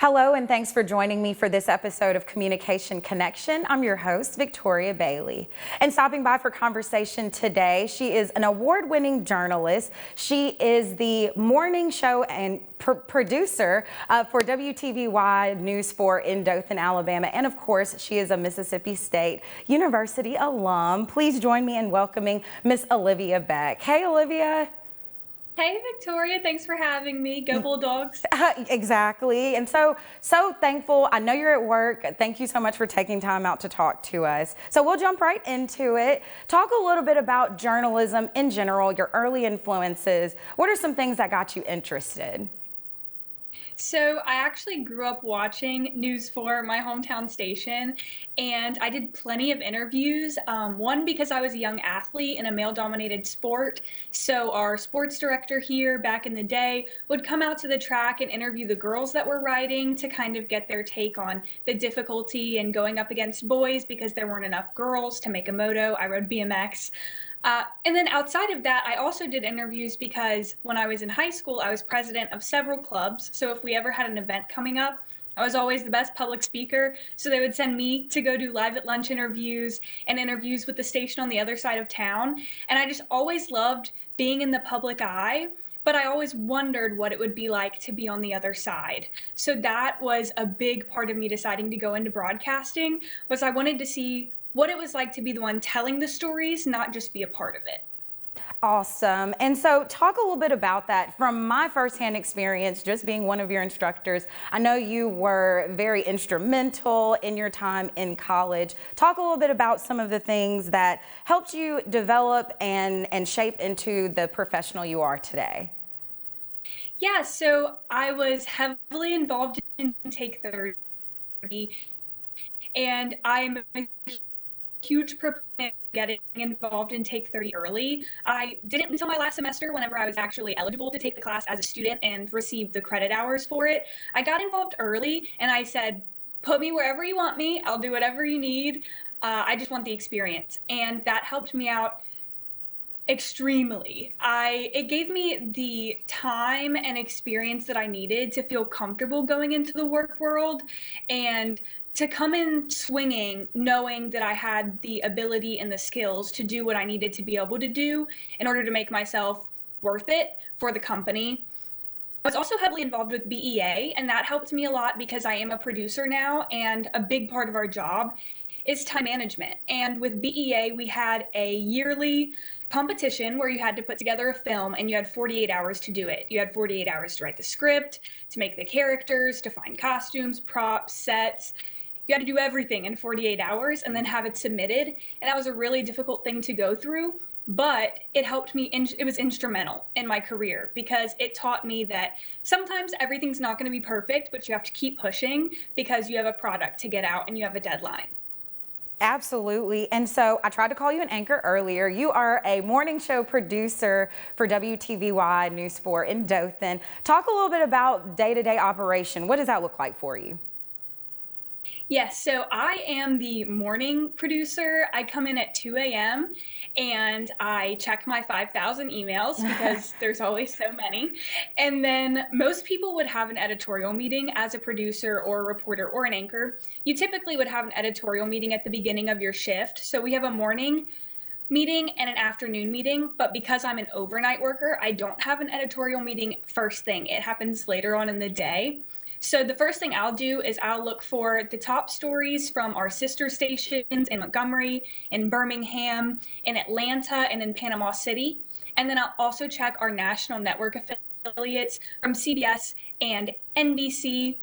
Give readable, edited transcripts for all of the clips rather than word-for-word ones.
Hello, and thanks for joining me for this episode of Communication Connection. I'm your host, Victoria Bailey. And stopping by for conversation today, she is an award-winning journalist. She is the morning show and producer for WTVY News 4 in Dothan, Alabama. And of course, she is a Mississippi State University alum. Please join me in welcoming Miss Olivia Beck. Hey, Olivia. Hey, Victoria, thanks for having me. Go Bulldogs. Exactly. And so thankful. I know you're at work. Thank you so much for taking time out to talk to us. So we'll jump right into it. Talk a little bit about journalism in general, your early influences. What are some things that got you interested? So I actually grew up watching News 4, my hometown station, and I did plenty of interviews. One, because I was a young athlete in a male-dominated sport, so our sports director here back in the day would come out to the track and interview the girls that were riding to kind of get their take on the difficulty in going up against boys because there weren't enough girls to make a moto. I rode BMX. And then outside of that, I also did interviews because when I was in high school, I was president of several clubs. So if we ever had an event coming up, I was always the best public speaker. So they would send me to go do live at lunch interviews and interviews with the station on the other side of town. And I just always loved being in the public eye, but I always wondered what it would be like to be on the other side. So that was a big part of me deciding to go into broadcasting, was I wanted to see what it was like to be the one telling the stories, not just be a part of it. Awesome. And so talk a little bit about that. From my firsthand experience, just being one of your instructors, I know you were very instrumental in your time in college. Talk a little bit about some of the things that helped you develop and shape into the professional you are today. Yeah, so I was heavily involved in Take 30, and I'm a huge proponent of getting involved in Take 30 early. I didn't until my last semester, whenever I was actually eligible to take the class as a student and receive the credit hours for it. I got involved early and I said, put me wherever you want me. I'll do whatever you need. I just want the experience. And that helped me out extremely. It gave me the time and experience that I needed to feel comfortable going into the work world and to come in swinging, knowing that I had the ability and the skills to do what I needed to be able to do in order to make myself worth it for the company. I was also heavily involved with BEA, and that helped me a lot because I am a producer now, and a big part of our job is time management. And with BEA, we had a yearly competition where you had to put together a film and you had 48 hours to do it. You had 48 hours to write the script, to make the characters, to find costumes, props, sets. You had to do everything in 48 hours and then have it submitted. And that was a really difficult thing to go through, but it helped me. It was instrumental in my career because it taught me that sometimes everything's not going to be perfect, but you have to keep pushing because you have a product to get out and you have a deadline. Absolutely. And so I tried to call you an anchor earlier. You are a morning show producer for WTVY News 4 in Dothan. Talk a little bit about day-to-day operation. What does that look like for you? Yes, so I am the morning producer. I come in at 2 a.m. and I check my 5,000 emails because there's always so many. And then most people would have an editorial meeting as a producer or a reporter or an anchor. You typically would have an editorial meeting at the beginning of your shift. So we have a morning meeting and an afternoon meeting, but because I'm an overnight worker, I don't have an editorial meeting first thing. It happens later on in the day. So the first thing I'll do is I'll look for the top stories from our sister stations in Montgomery, in Birmingham, in Atlanta, and in Panama City. And then I'll also check our national network affiliates from CBS and NBC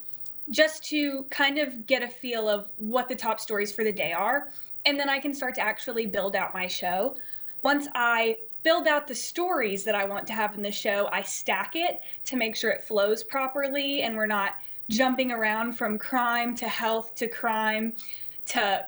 just to kind of get a feel of what the top stories for the day are. And then I can start to actually build out my show. Once I build out the stories that I want to have in the show, I stack it to make sure it flows properly and we're not jumping around from crime to health to crime to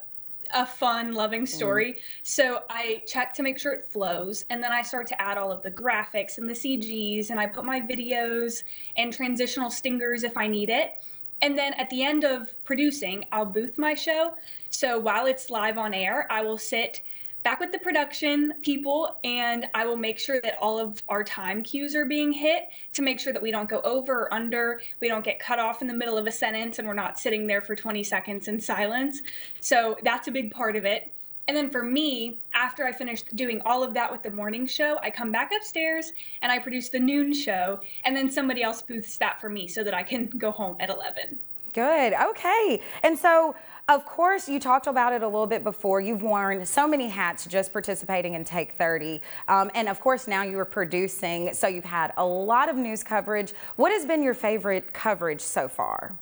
a fun, loving story. So I check to make sure it flows, and then I start to add all of the graphics and the CGs, and I put my videos and transitional stingers if I need it. And then at the end of producing, I'll booth my show. So while it's live on air, I will sit back with the production people, and I will make sure that all of our time cues are being hit to make sure that we don't go over or under, we don't get cut off in the middle of a sentence, and we're not sitting there for 20 seconds in silence. So that's a big part of it. And then for me, after I finished doing all of that with the morning show, I come back upstairs and I produce the noon show, and then somebody else booths that for me so that I can go home at 11. Good. Okay. And so, of course, you talked about it a little bit before. You've worn so many hats just participating in Take 30. And of course, now you are producing. So you've had a lot of news coverage. What has been your favorite coverage so far?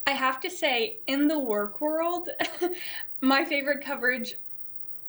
I have to say, in the work world, my favorite coverage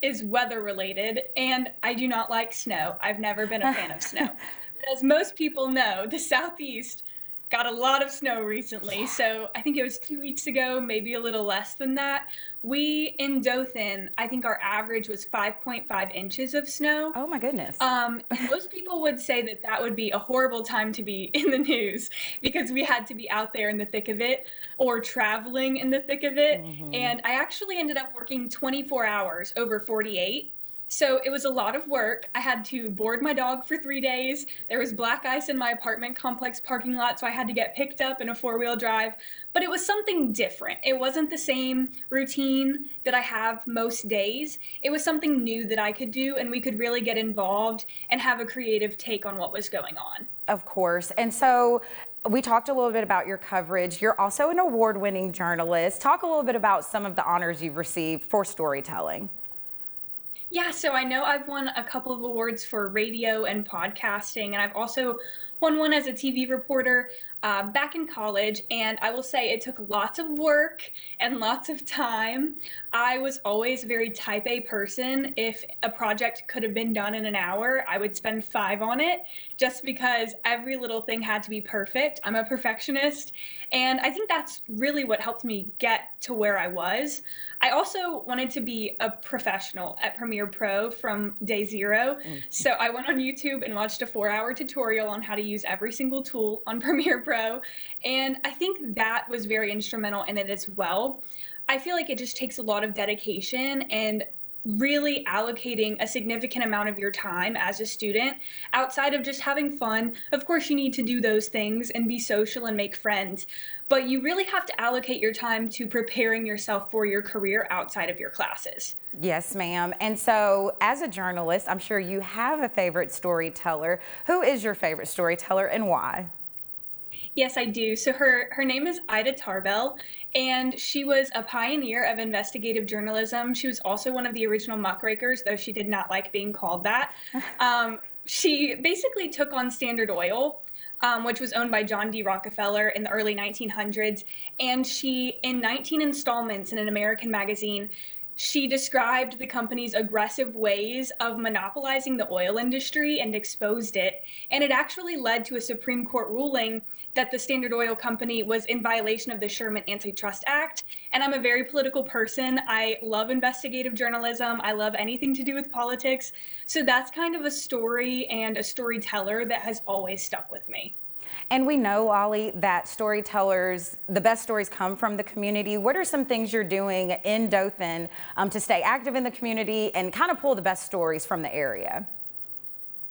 is weather related, and I do not like snow. I've never been a fan of snow. But as most people know, the Southeast got a lot of snow recently. So I think it was 2 weeks ago, maybe a little less than that. We in Dothan, I think our average was 5.5 inches of snow. Oh my goodness. And most people would say that that would be a horrible time to be in the news because we had to be out there in the thick of it or traveling in the thick of it. And I actually ended up working 24 hours over 48. So it was a lot of work. I had to board my dog for 3 days. There was black ice in my apartment complex parking lot, so I had to get picked up in a 4-wheel drive. But it was something different. It wasn't the same routine that I have most days. It was something new that I could do, and we could really get involved and have a creative take on what was going on. Of course. And so we talked a little bit about your coverage. You're also an award-winning journalist. Talk a little bit about some of the honors you've received for storytelling. Yeah, so I know I've won a couple of awards for radio and podcasting, and I've also won one as a TV reporter back in college. And I will say it took lots of work and lots of time. I was always a very type A person. If a project could have been done in an hour, I would spend 5 on it just because every little thing had to be perfect. I'm a perfectionist, and I think that's really what helped me get to where I was. I also wanted to be a professional at Premiere Pro from day zero. So I went on YouTube and watched a 4-hour tutorial on how to use every single tool on Premiere Pro. And I think that was very instrumental in it as well. I feel like it just takes a lot of dedication and really allocating a significant amount of your time as a student outside of just having fun. Of course, you need to do those things and be social and make friends, but you really have to allocate your time to preparing yourself for your career outside of your classes. Yes, ma'am. And so as a journalist, I'm sure you have a favorite storyteller. Who is your favorite storyteller and why? Yes, I do. So her name is Ida Tarbell, and she was a pioneer of investigative journalism. She was also one of the original muckrakers, though she did not like being called that. She basically took on Standard Oil, which was owned by John D. Rockefeller in the early 1900s, and she, in 19 installments in an American magazine, she described the company's aggressive ways of monopolizing the oil industry and exposed it. And it actually led to a Supreme Court ruling that the Standard Oil Company was in violation of the Sherman Antitrust Act. And I'm a very political person. I love investigative journalism. I love anything to do with politics. So that's kind of a story and a storyteller that has always stuck with me. And we know, Ollie, that storytellers, the best stories come from the community. What are some things you're doing in Dothan to stay active in the community and kind of pull the best stories from the area?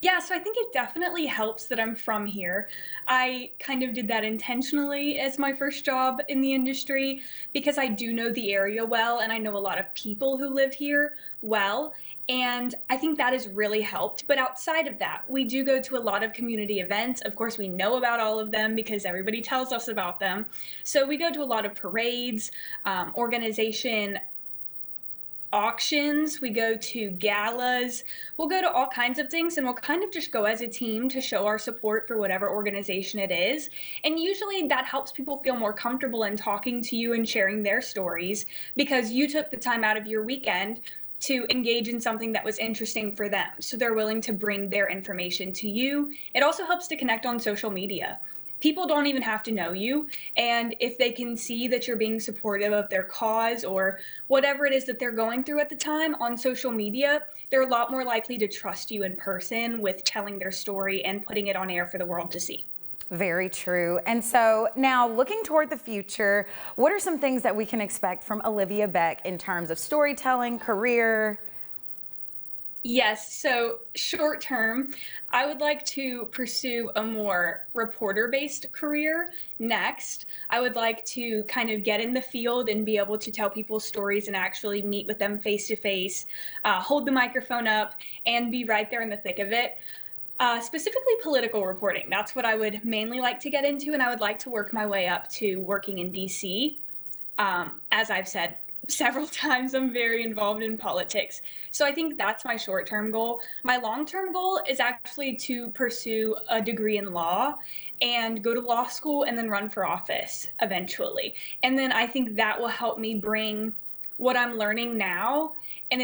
Yeah, so I think it definitely helps that I'm from here. I kind of did that intentionally as my first job in the industry because I do know the area well and I know a lot of people who live here well. And I think that has really helped. But outside of that, we do go to a lot of community events. Of course, we know about all of them because everybody tells us about them. So we go to a lot of parades, organization auctions, we go to galas, we'll go to all kinds of things, and we'll kind of just go as a team to show our support for whatever organization it is. And usually that helps people feel more comfortable in talking to you and sharing their stories because you took the time out of your weekend to engage in something that was interesting for them. So they're willing to bring their information to you. It also helps to connect on social media. People don't even have to know you. And if they can see that you're being supportive of their cause or whatever it is that they're going through at the time on social media, they're a lot more likely to trust you in person with telling their story and putting it on air for the world to see. Very true. And so now looking toward the future, what are some things that we can expect from Olivia Beck in terms of storytelling, career? Yes, so short term, I would like to pursue a more reporter-based career next. I would like to kind of get in the field and be able to tell people stories and actually meet with them face to face, hold the microphone up, and be right there in the thick of it. Specifically political reporting. That's what I would mainly like to get into, and I would like to work my way up to working in DC. As I've said several times, I'm very involved in politics. So I think that's my short term goal. My long term goal is actually to pursue a degree in law and go to law school and then run for office eventually. And then I think that will help me bring what I'm learning now, and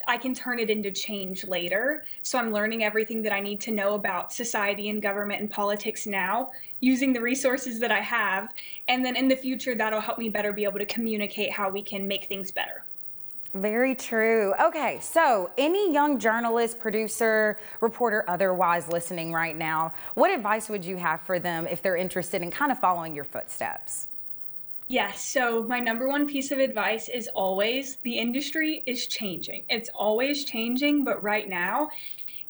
I can turn it into change later. So I'm learning everything that I need to know about society and government and politics now, using the resources that I have. And then in the future, that'll help me better be able to communicate how we can make things better. Very true. Okay, so any young journalist, producer, reporter, otherwise listening right now, what advice would you have for them if they're interested in kind of following your footsteps? Yes, so my number one piece of advice is always the industry is changing. It's always changing, but right now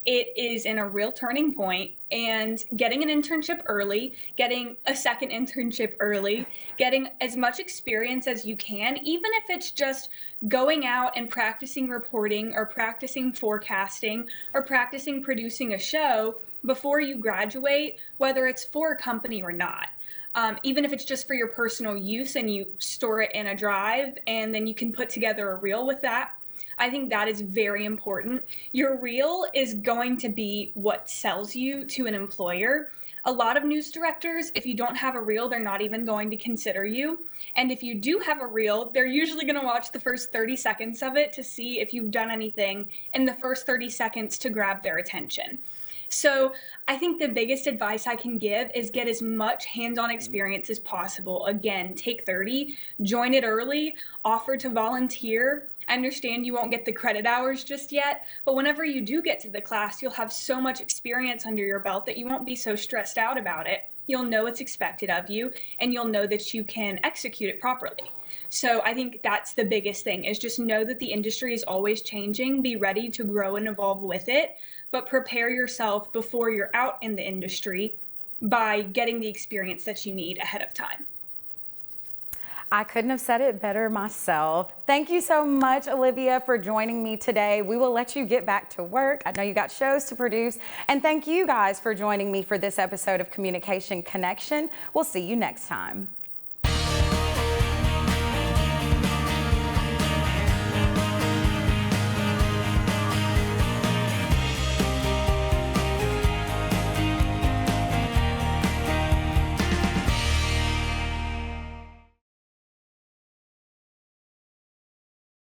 it is in a real turning point, and getting an internship early, getting a second internship early, getting as much experience as you can, even if it's just going out and practicing reporting or practicing forecasting or practicing producing a show before you graduate, whether it's for a company or not. Even if it's just for your personal use and you store it in a drive and then you can put together a reel with that. I think that is very important. Your reel is going to be what sells you to an employer. A lot of news directors, if you don't have a reel, they're not even going to consider you. And if you do have a reel, they're usually going to watch the first 30 seconds of it to see if you've done anything in the first 30 seconds to grab their attention. So I think the biggest advice I can give is get as much hands-on experience as possible. Again, take 30, join it early, offer to volunteer. I understand you won't get the credit hours just yet, but whenever you do get to the class, you'll have so much experience under your belt that you won't be so stressed out about it. You'll know what's expected of you, and you'll know that you can execute it properly. So I think that's the biggest thing, is just know that the industry is always changing, be ready to grow and evolve with it, but prepare yourself before you're out in the industry by getting the experience that you need ahead of time. I couldn't have said it better myself. Thank you so much, Olivia, for joining me today. We will let you get back to work. I know you got shows to produce. And thank you guys for joining me for this episode of Communication Connection. We'll see you next time.